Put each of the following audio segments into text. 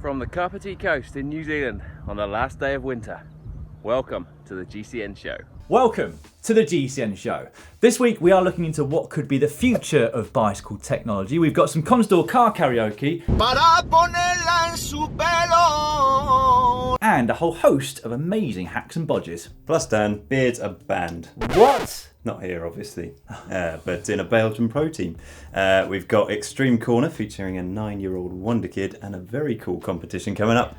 from the Kapiti coast in New Zealand on the last day of winter. Welcome to the GCN Show. Welcome to the GCN Show. This week we are looking into what could be the future of bicycle technology. We've got some Contador Karaoke and a whole host of amazing hacks and bodges. Plus, Dan, beards are banned. What? Not here, obviously, but in a Belgian pro team. We've got Extreme Corner featuring a 9-year-old wonder kid and a very cool competition coming up.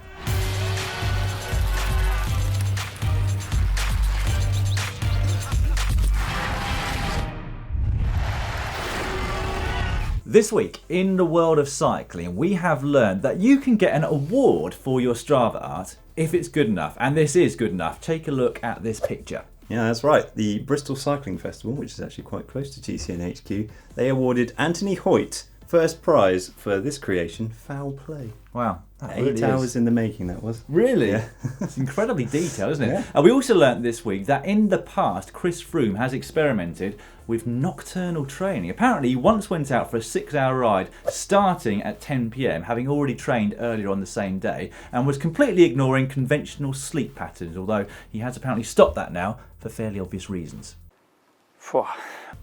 This week, in the world of cycling, we have learned that you can get an award for your Strava art if it's good enough. And this is good enough. Take a look at this picture. Yeah, that's right. The Bristol Cycling Festival, which is actually quite close to GCN HQ, they awarded Anthony Hoyt first prize for this creation, foul play. Wow. 8 hours in the making, that was. Really? Yeah. It's incredibly detailed, isn't it? Yeah. And we also learnt this week that in the past, Chris Froome has experimented with nocturnal training. Apparently, he once went out for a 6-hour ride starting at 10 p.m, having already trained earlier on the same day, and was completely ignoring conventional sleep patterns, although he has apparently stopped that now for fairly obvious reasons.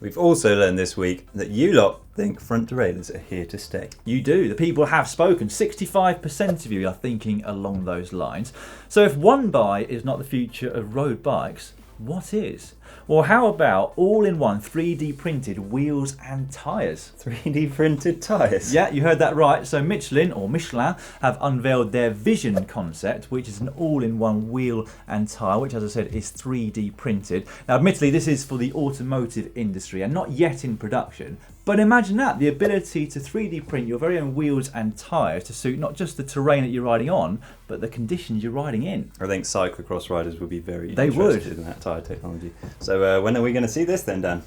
We've also learned this week that you lot think front derailleurs are here to stay. You do. The people have spoken. 65% of you are thinking along those lines. So if one buy is not the future of road bikes, what is? Or how about all-in-one 3D printed wheels and tyres? 3D printed tyres? Yeah, you heard that right. So Michelin have unveiled their Vision concept, which is an all-in-one wheel and tyre, which, as I said, is 3D printed. Now, admittedly, this is for the automotive industry and not yet in production. But imagine that, the ability to 3D print your very own wheels and tyres to suit not just the terrain that you're riding on, but the conditions you're riding in. I think cyclocross riders would be very interested in that tyre technology. So when are we going to see this then, Dan?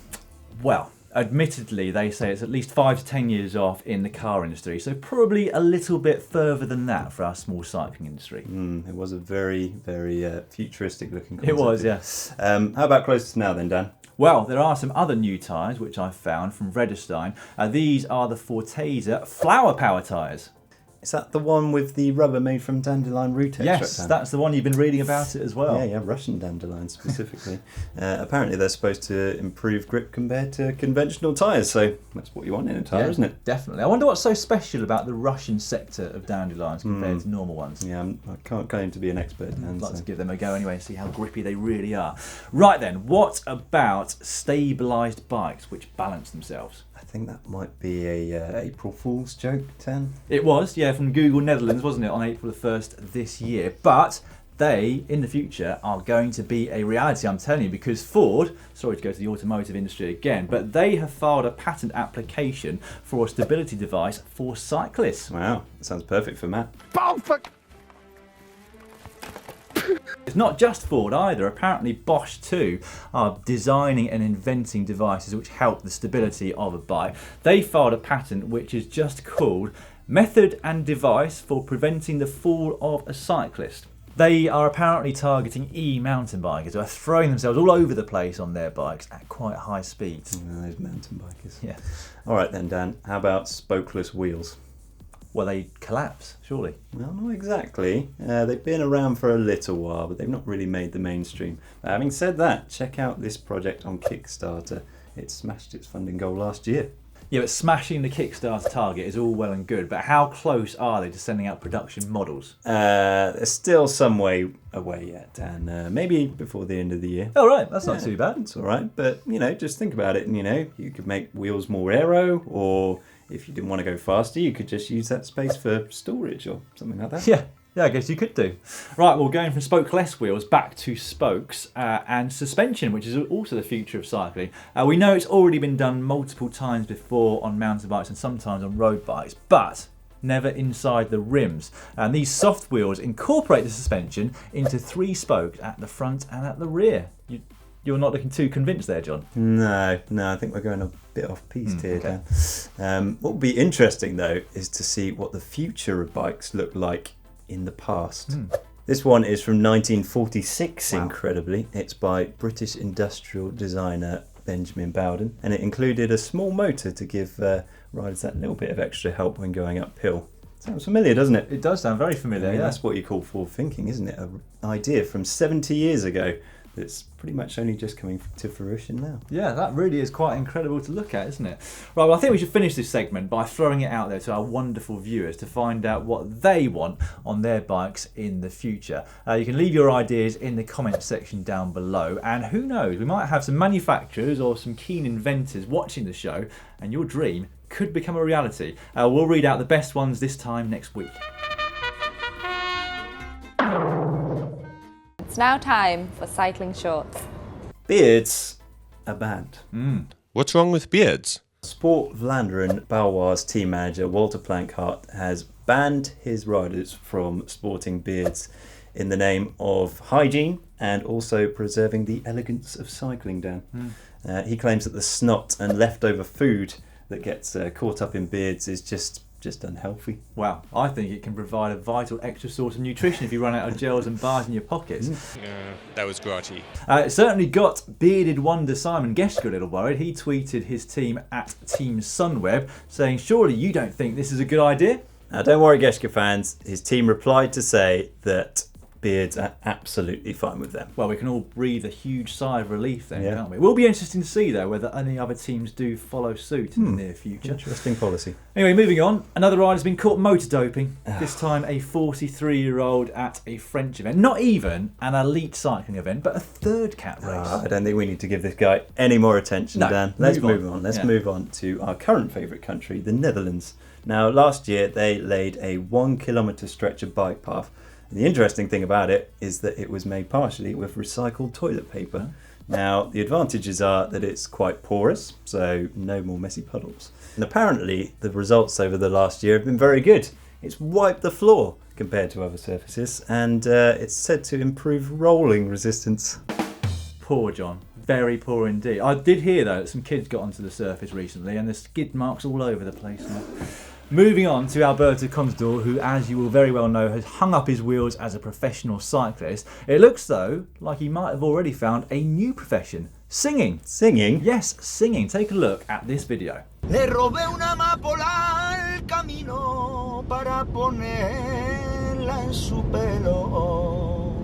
Well, admittedly, they say it's at least 5 to 10 years off in the car industry, so probably a little bit further than that for our small cycling industry. It was a very, very futuristic looking concept. It was, yeah. How about closest now then, Dan? Well, there are some other new tyres which I've found from Vredestein. These are the Forteza Flower Power tyres. Is that the one with the rubber made from dandelion root extract? Yes, that's the one. You've been reading about it as well. Yeah, Russian dandelion specifically. Apparently they're supposed to improve grip compared to conventional tyres, so that's what you want in a tyre, isn't it? Definitely. I wonder what's so special about the Russian sector of dandelions compared to normal ones. Yeah, I can't claim to be an expert. I'd like to give them a go anyway and see how grippy they really are. Right then, what about stabilised bikes which balance themselves? I think that might be a April Fool's joke, Tan. It was, yeah, from Google Netherlands, wasn't it, on April the 1st this year. But they, in the future, are going to be a reality, I'm telling you, because Ford, sorry to go to the automotive industry again, but they have filed a patent application for a stability device for cyclists. Wow, that sounds perfect for Matt. It's not just Ford either. Apparently Bosch too are designing and inventing devices which help the stability of a bike. They filed a patent which is just called Method and Device for Preventing the Fall of a Cyclist. They are apparently targeting e-mountain bikers who are throwing themselves all over the place on their bikes at quite high speeds. Those mountain bikers. Yeah. All right then, Dan. How about spokeless wheels? Well, they collapse, surely. Well, not exactly. They've been around for a little while, but they've not really made the mainstream. Having said that, check out this project on Kickstarter. It smashed its funding goal last year. Yeah, but smashing the Kickstarter target is all well and good, but how close are they to sending out production models? There's still some way away yet, Dan. Maybe before the end of the year. Oh, right, that's not too bad. It's all right, but, just think about it. You could make wheels more aero, or if you didn't want to go faster, you could just use that space for storage or something like that. Yeah, I guess you could do. Right, well, going from spokeless wheels back to spokes and suspension, which is also the future of cycling. We know it's already been done multiple times before on mountain bikes and sometimes on road bikes, but never inside the rims. And these soft wheels incorporate the suspension into 3 spokes at the front and at the rear. You're not looking too convinced there, John? No, I think we're going a bit off-piste here, okay. Dan. What would be interesting, though, is to see what the future of bikes look like in the past. This one is from 1946, wow. Incredibly. It's by British industrial designer Benjamin Bowden, and it included a small motor to give riders that little bit of extra help when going uphill. Sounds familiar, doesn't it? It does sound very familiar, yeah. That's what you call forward thinking, isn't it? An idea from 70 years ago that's pretty much only just coming to fruition now. Yeah, that really is quite incredible to look at, isn't it? Right, well, I think we should finish this segment by throwing it out there to our wonderful viewers to find out what they want on their bikes in the future. You can leave your ideas in the comments section down below, and who knows, we might have some manufacturers or some keen inventors watching the show, and your dream could become a reality. We'll read out the best ones this time next week. It's now time for cycling shorts. Beards are banned. What's wrong with beards? Sport Vlaanderen Baloise team manager Walter Plankhart has banned his riders from sporting beards in the name of hygiene and also preserving the elegance of cycling, Dan. He claims that the snot and leftover food that gets caught up in beards is just unhealthy. Wow, I think it can provide a vital extra source of nutrition if you run out of gels and bars in your pockets. That was grotty. It certainly got bearded wonder Simon Geschke a little worried. He tweeted his team at Team Sunweb saying, surely you don't think this is a good idea? Now don't worry, Geschke fans, his team replied to say that beards are absolutely fine with them. Well, we can all breathe a huge sigh of relief then, can't we? It will be interesting to see, though, whether any other teams do follow suit in the near future. Interesting policy. Anyway, moving on. Another rider's been caught motor doping. This time a 43-year-old at a French event. Not even an elite cycling event, but a third cat race. I don't think we need to give this guy any more attention, No, Dan. Let's move move on. on. Let's Yeah. move on to our current favourite country, the Netherlands. Now, last year they laid a 1 kilometre stretch of bike path. The interesting thing about it is that it was made partially with recycled toilet paper. Now, the advantages are that it's quite porous, so no more messy puddles. And apparently, the results over the last year have been very good. It's wiped the floor compared to other surfaces, and it's said to improve rolling resistance. Poor John. Very poor indeed. I did hear, though, that some kids got onto the surface recently, and there's skid marks all over the place now. Moving on to Alberto Contador, who, as you will very well know, has hung up his wheels as a professional cyclist. It looks, though, like he might have already found a new profession. Singing. Singing? Yes, singing. Take a look at this video. Le robé una amapola al camino para ponerla en su pelo.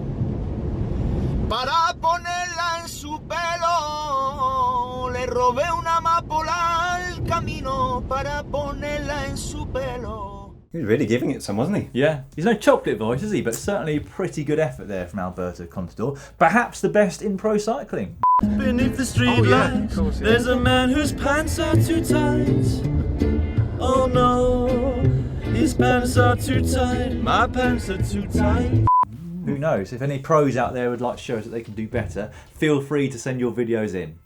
Para ponerla en su pelo. Le robé una amapola al camino para ponerla en su pelo. He was really giving it some, wasn't he? Yeah, he's no chocolate voice, is he? But certainly a pretty good effort there from Alberto Contador. Perhaps the best in pro cycling. Beneath the street lights, there's a man whose pants are too tight. Oh no, his pants are too tight. My pants are too tight. Who knows? If any pros out there would like to show us that they can do better, feel free to send your videos in.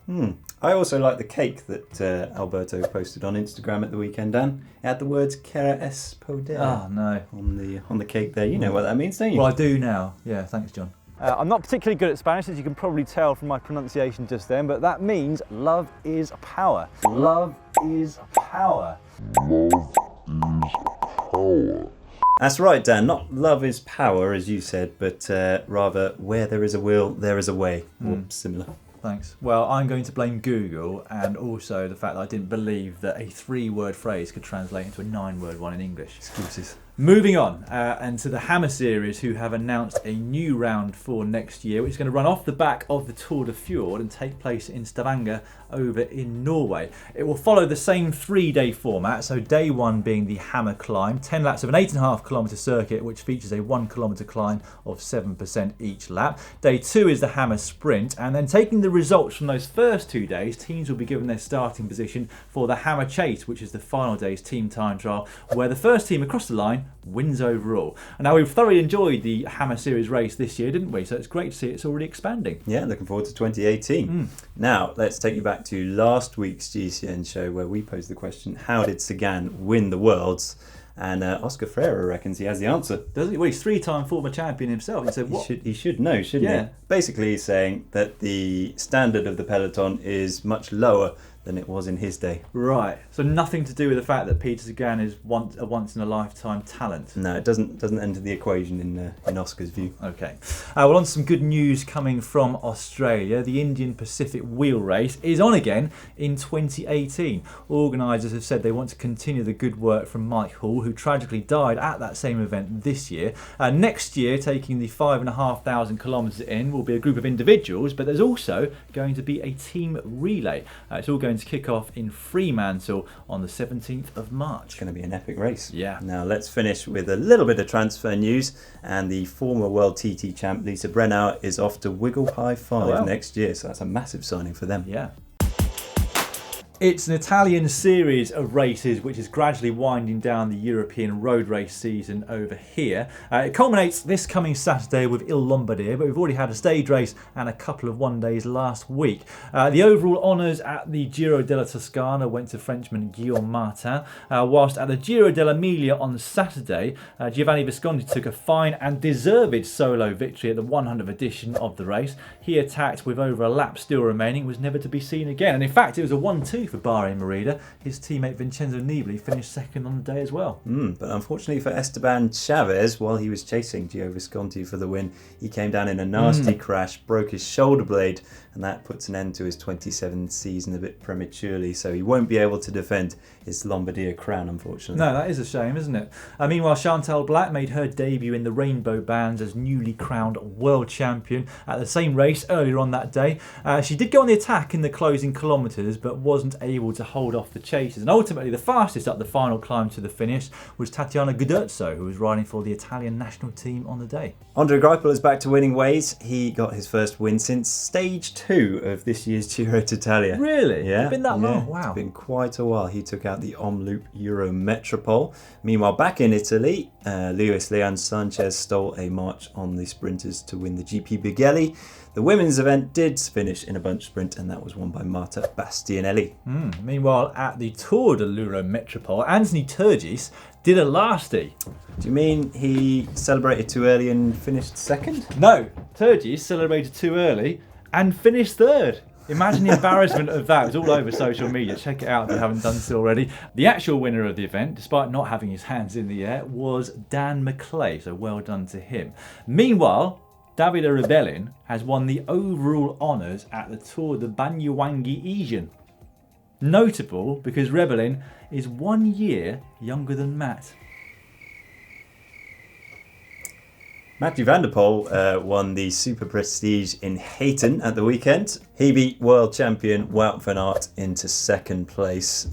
I also like the cake that Alberto posted on Instagram at the weekend, Dan. It had the words "Cara es poder" Oh, no. on the cake there. You know what that means, don't you? Well, I do now. Yeah, thanks, John. I'm not particularly good at Spanish, as you can probably tell from my pronunciation just then, but that means love is power. Love is power. That's right, Dan. Not love is power, as you said, but rather where there is a will, there is a way, or similar. Thanks. Well, I'm going to blame Google and also the fact that I didn't believe that a 3-word phrase could translate into a 9-word one in English. Excuses. Moving on, and to the Hammer Series, who have announced a new round for next year, which is going to run off the back of the Tour de Fjord and take place in Stavanger over in Norway. It will follow the same 3-day format, so day 1 being the Hammer Climb, 10 laps of an 8.5 kilometre circuit, which features a 1 kilometre climb of 7% each lap. Day 2 is the Hammer Sprint, and then taking the results from those first 2 days, teams will be given their starting position for the Hammer Chase, which is the final day's team time trial, where the first team across the line wins overall. And now, we've thoroughly enjoyed the Hammer Series race this year, didn't we? So it's great to see it's already expanding. Yeah, looking forward to 2018. Now, let's take you back to last week's GCN show where we posed the question, how did Sagan win the Worlds? And Oscar Freire reckons he has the answer. Does he? Well, he's 3-time former champion himself. He said, what? He should know, shouldn't Yeah. he? Basically, he's saying that the standard of the peloton is much lower than it was in his day. Right. So nothing to do with the fact that Peter Sagan is a once-in-a-lifetime talent. No, it doesn't enter the equation in Oscar's view. Okay. Well, on to some good news coming from Australia. The Indian Pacific Wheel Race is on again in 2018. Organisers have said they want to continue the good work from Mike Hall, who tragically died at that same event this year. Next year, taking the 5,500 kilometres in, will be a group of individuals, but there's also going to be a team relay. It's all going to kick off in Fremantle on the 17th of March. It's going to be an epic race. Yeah. Now let's finish with a little bit of transfer news, and the former world TT champ Lisa Brennauer is off to Wiggle High 5 next year, so that's a massive signing for them. Yeah. It's an Italian series of races which is gradually winding down the European road race season over here. It culminates this coming Saturday with Il Lombardia, but we've already had a stage race and a couple of one-days last week. The overall honours at the Giro della Toscana went to Frenchman Guillaume Martin, whilst at the Giro dell'Emilia on Saturday, Giovanni Visconti took a fine and deserved solo victory at the 100th edition of the race. He attacked with over a lap still remaining, was never to be seen again, and in fact it was a 1-2 for Bahrain-Merida. His teammate Vincenzo Nibali finished second on the day as well. But unfortunately for Esteban Chavez, while he was chasing Gio Visconti for the win, he came down in a nasty crash, broke his shoulder blade, and that puts an end to his 27 season a bit prematurely, so he won't be able to defend his Lombardia crown, unfortunately. No, that is a shame, isn't it? Meanwhile, Chantal Black made her debut in the rainbow bands as newly crowned world champion at the same race earlier on that day. She did go on the attack in the closing kilometres, but wasn't able to hold off the chasers. And ultimately, the fastest up the final climb to the finish was Tatiana Gudurzo, who was riding for the Italian national team on the day. Andre Greipel is back to winning ways. He got his first win since stage 2 of this year's Giro d'Italia. Really? Yeah. It's been that long? Wow. It's been quite a while. He took out the Omloop Eurometropole. Meanwhile, back in Italy, Luis Leon Sanchez stole a march on the sprinters to win the GP Bighelli. The women's event did finish in a bunch sprint, and that was won by Marta Bastianelli. Meanwhile, at the Tour de l'Eurometropole, Anthony Turgis did a lasty. Do you mean he celebrated too early and finished second? No, Turgis celebrated too early and finished third. Imagine the embarrassment of that. It was all over social media. Check it out if you haven't done so already. The actual winner of the event, despite not having his hands in the air, was Dan McClay, so well done to him. Meanwhile, Davide Rebellin has won the overall honours at the Tour de Banyuwangi-Isian. Notable because Rebellin is 1 year younger than Matt. Matthew van der Poel won the Super Prestige in Hayton at the weekend. He beat world champion Wout van Aert into second place,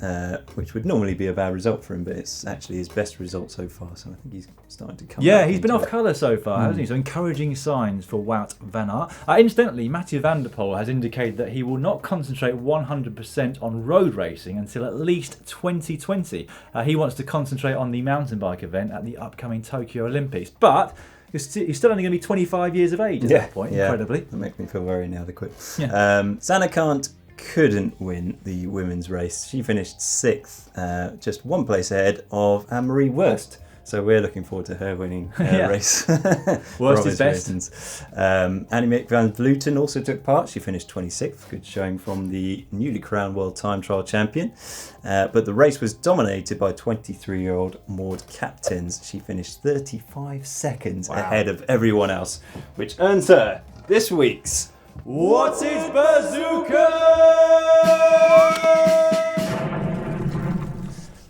which would normally be a bad result for him, but it's actually his best result so far, so I think he's starting to come back. Yeah, he's been off colour so far, hasn't he? So encouraging signs for Wout van Aert. Incidentally, Mathieu van der Poel has indicated that he will not concentrate 100% on road racing until at least 2020. He wants to concentrate on the mountain bike event at the upcoming Tokyo Olympics, but he's still only going to be 25 years of age at that point, incredibly. That makes me feel very inadequate. Yeah. Sanne Cant couldn't win the women's race. She finished 6th, just one place ahead of Anne-Marie Wurst. So we're looking forward to her winning her race. Worst is best. Annemiek van Vleuten also took part. She finished 26th. Good showing from the newly crowned world time trial champion. But the race was dominated by 23-year-old Maud Kapteijns. She finished 35 seconds ahead of everyone else, which earns her this week's Wattage Bazookas!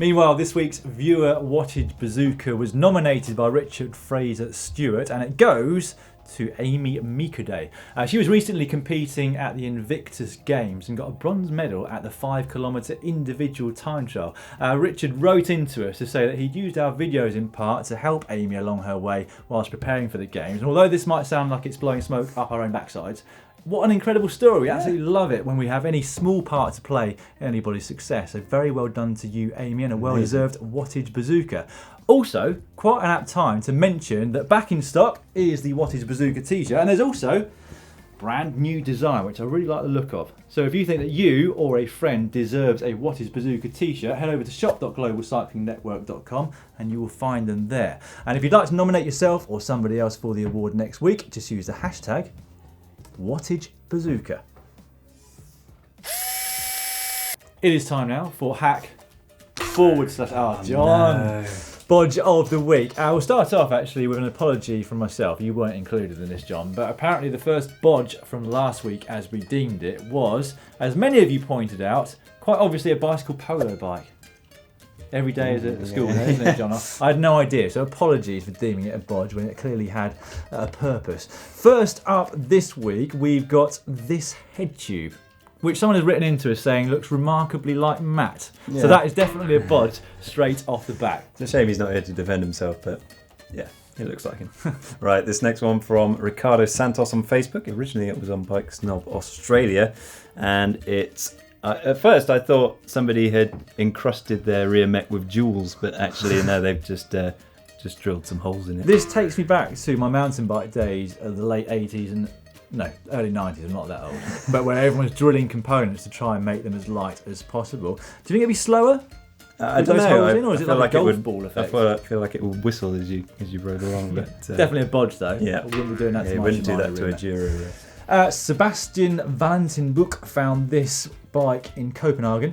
Meanwhile, this week's viewer Wattage Bazooka was nominated by Richard Fraser Stewart, and it goes to Aimi Miekoday. She was recently competing at the Invictus Games and got a bronze medal at the 5-kilometre individual time trial. Richard wrote into us to say that he'd used our videos in part to help Amy along her way whilst preparing for the Games. And although this might sound like it's blowing smoke up our own backsides, what an incredible story. We absolutely love it when we have any small part to play in anybody's success. So very well done to you, Amy, and a well-deserved Wattage Bazooka. Also, quite an apt time to mention that back in stock is the Wattage Bazooka t-shirt, and there's also brand new design, which I really like the look of. So if you think that you or a friend deserves a Wattage Bazooka t-shirt, head over to shop.globalcyclingnetwork.com and you will find them there. And if you'd like to nominate yourself or somebody else for the award next week, just use the hashtag Wattage Bazooka. It is time now for hack /. John. Bodge of the week. We'll start off actually with an apology from myself. You weren't included in this, John, but apparently the first bodge from last week, as we deemed it, was, as many of you pointed out, quite obviously a bicycle polo bike. Every day is at school, isn't it, John? I had no idea, so apologies for deeming it a bodge when it clearly had a purpose. First up this week, we've got this head tube, which someone has written into us saying looks remarkably like Matt. Yeah. So that is definitely a bodge straight off the bat. It's a shame he's not here to defend himself, but yeah, it looks like him. Right, this next one from Ricardo Santos on Facebook. Originally it was on Bike Snob Australia, and it's... at first I thought somebody had encrusted their rear mech with jewels, but actually no, they've just drilled some holes in it. This takes me back to my mountain bike days of the late 80s and early 90s, I'm not that old. But when everyone was drilling components to try and make them as light as possible. Do you think it'd be slower? I don't know. Or is it like a golf ball effect? I feel like it would whistle as you rode along. But, definitely a bodge though. Yeah, I wouldn't be doing that to you my wouldn't do Shimano that to a Giro. Sebastian Valentinbuk found this bike in Copenhagen.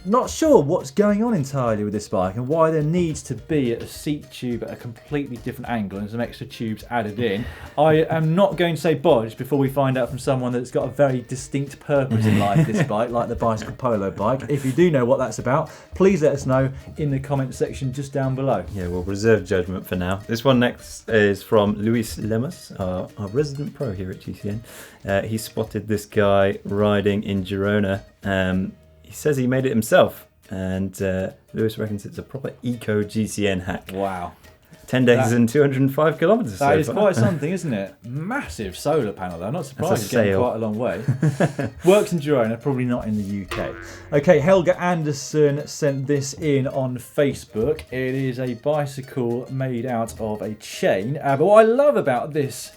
Not sure what's going on entirely with this bike and why there needs to be a seat tube at a completely different angle and some extra tubes added in. I am not going to say bodge before we find out from someone that's got a very distinct purpose in life, this bike, like the bicycle polo bike. If you do know what that's about, please let us know in the comment section just down below. Yeah, we'll reserve judgment for now. This one next is from Luis Lemus, our resident pro here at GCN. He spotted this guy riding in Girona. He says he made it himself, and Lewis reckons it's a proper eco GCN hack. Wow. 10 days and 205 kilometres. That is quite something, isn't it? Massive solar panel though. I'm not surprised it's getting quite a long way. Works in Girona, probably not in the UK. Okay, Helga Anderson sent this in on Facebook. It is a bicycle made out of a chain. But what I love about this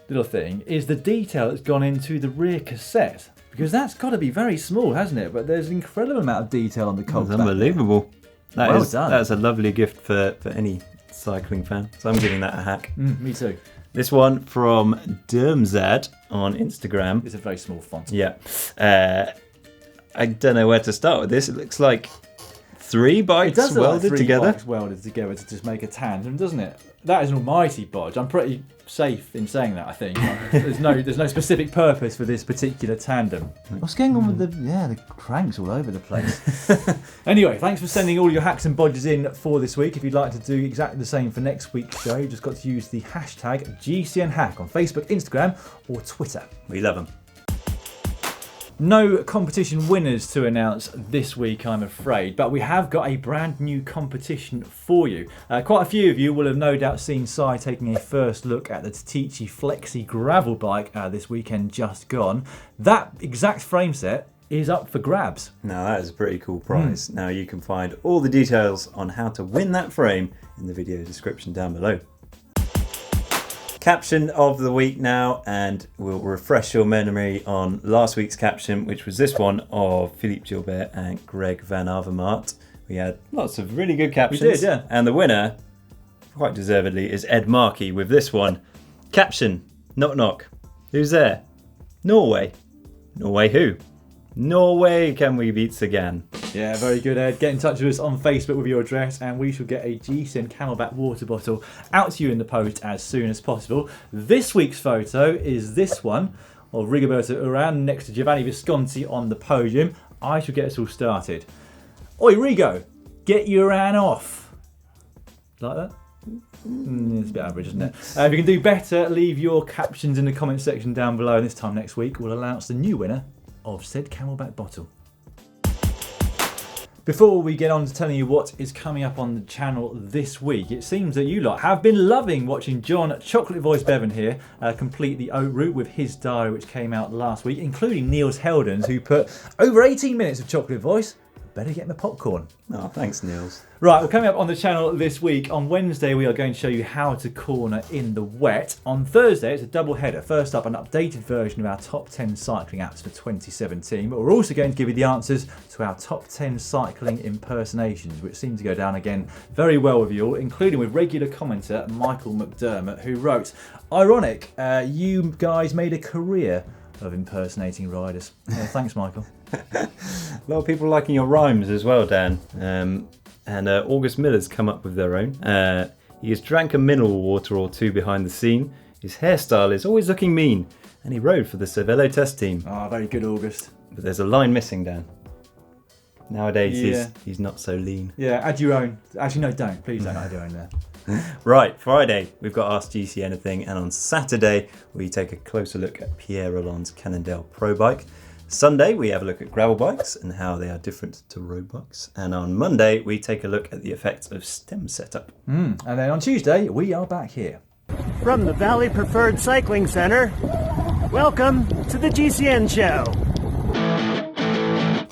little thing is the detail that's gone into the rear cassette. Because that's got to be very small, hasn't it? But there's an incredible amount of detail on the cogs. It's unbelievable. Well done. That's a lovely gift for any cycling fan. So I'm giving that a hack. Me too. This one from Dermzad on Instagram. It's a very small font. Yeah. I don't know where to start with this. It looks like 3 bikes welded together. Bikes welded together to just make a tandem, doesn't it? That is an almighty bodge. I'm pretty safe in saying that, I think. There's no specific purpose for this particular tandem. What's going on with the cranks all over the place? Anyway, thanks for sending all your hacks and bodges in for this week. If you'd like to do exactly the same for next week's show, you've just got to use the hashtag GCNHack on Facebook, Instagram or Twitter. We love them. No competition winners to announce this week, I'm afraid, but we have got a brand new competition for you. Quite a few of you will have no doubt seen Si taking a first look at the Tatici Flexi gravel bike this weekend just gone. That exact frame set is up for grabs. Now that is a pretty cool prize. Now you can find all the details on how to win that frame in the video description down below. Caption of the week now, and we'll refresh your memory on last week's caption, which was this one of Philippe Gilbert and Greg Van Avermaet. We had lots of really good captions. We did, yeah. And the winner, quite deservedly, is Ed Markey with this one. Caption, knock knock. Who's there? Norway. Norway who? Norway, can we beat Sagan? Yeah, very good, Ed. Get in touch with us on Facebook with your address and we shall get a GCN Camelback water bottle out to you in the post as soon as possible. This week's photo is this one of Rigoberto Urán next to Giovanni Visconti on the podium. I shall get us all started. Oi, Rigo, get Urán off. Like that? It's a bit average, isn't it? If you can do better, leave your captions in the comment section down below, and this time next week we'll announce the new winner of said Camelback bottle. Before we get on to telling you what is coming up on the channel this week, it seems that you lot have been loving watching John Chocolate Voice Bevan here complete the oat route with his diary, which came out last week, including Niels Heldens, who put over 18 minutes of Chocolate Voice. Better get my popcorn. Oh, thanks, Niels. Right, well, coming up on the channel this week, on Wednesday we are going to show you how to corner in the wet. On Thursday it's a double header. First up, an updated version of our top 10 cycling apps for 2017, but we're also going to give you the answers to our top 10 cycling impersonations, which seem to go down again very well with you all, including with regular commenter Michael McDermott, who wrote, "Ironic, you guys made a career of impersonating riders." Thanks, Michael. A lot of people liking your rhymes as well, Dan. And August Miller's come up with their own. He has drank a mineral water or two behind the scene. His hairstyle is always looking mean. And he rode for the Cervelo test team. Oh, very good, August. But there's a line missing, Dan. Nowadays, he's not so lean. Yeah, add your own. Actually, no, don't. Please don't add your own there. Right, Friday, we've got Ask GC Anything. And on Saturday, we take a closer look at Pierre Rolland's Cannondale Pro Bike. Sunday, we have a look at gravel bikes and how they are different to road bikes. And on Monday, we take a look at the effects of stem setup. And then on Tuesday, we are back here. From the Valley Preferred Cycling Center, welcome to the GCN Show.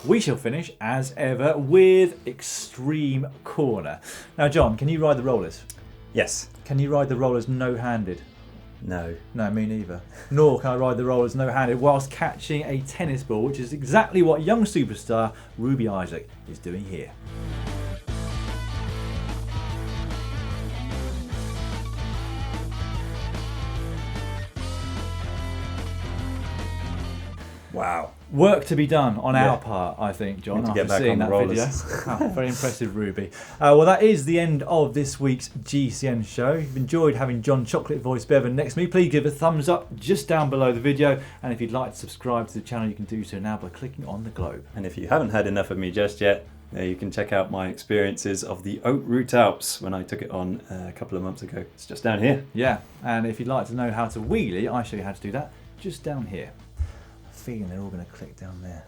We shall finish, as ever, with Extreme Corner. Now, John, can you ride the rollers? Yes. Can you ride the rollers no-handed? No. No, me neither. Nor can I ride the rollers no-handed whilst catching a tennis ball, which is exactly what young superstar Ruby Isaac is doing here. Wow. Work to be done on our part, I think, John, Need to get after back seeing on that the video. rollers. Very impressive, Ruby. Well, that is the end of this week's GCN show. If you've enjoyed having John Chocolate Voice Bevan next to me, please give a thumbs up just down below the video. And if you'd like to subscribe to the channel, you can do so now by clicking on the globe. And if you haven't had enough of me just yet, you can check out my experiences of the Haute Route Alps when I took it on a couple of months ago. It's just down here. Yeah, and if you'd like to know how to wheelie, I show you how to do that just down here. I have a feeling they're all going to click down there.